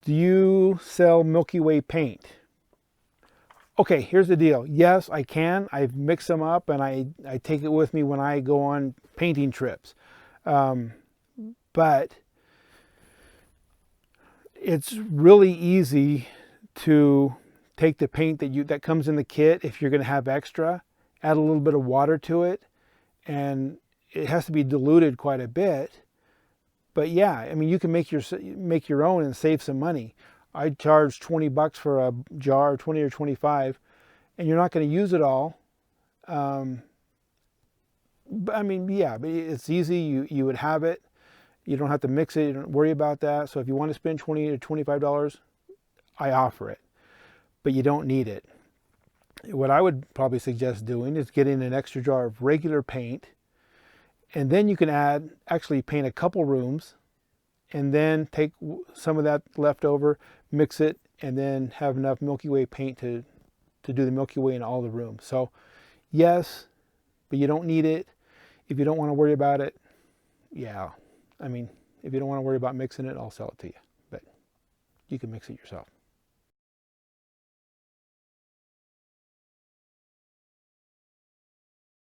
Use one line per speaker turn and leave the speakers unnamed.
Do you sell Milky Way paint? Okay, here's the deal. Yes, I can. I've mixed them up and I take it with me when I go on painting trips. But it's really easy to take the paint that comes in the kit if you're going to have extra, add a little bit of water to it, and it has to be diluted quite a bit. But yeah, I mean, you can make your own and save some money. I charge 20 bucks for a jar, 20 or 25, and you're not going to use it all. But I mean, yeah, but it's easy. You would have it. You don't have to mix it. You don't worry about that. So if you want to spend 20 to $25, I offer it, but you don't need it. What I would probably suggest doing is getting an extra jar of regular paint, and then you can actually paint a couple rooms, and then take some of that left over, mix it, and then have enough Milky Way paint to do the Milky Way in all the rooms. So yes, but you don't need it. If you don't want to worry about it, yeah. I mean, if you don't want to worry about mixing it, I'll sell it to you. But you can mix it yourself.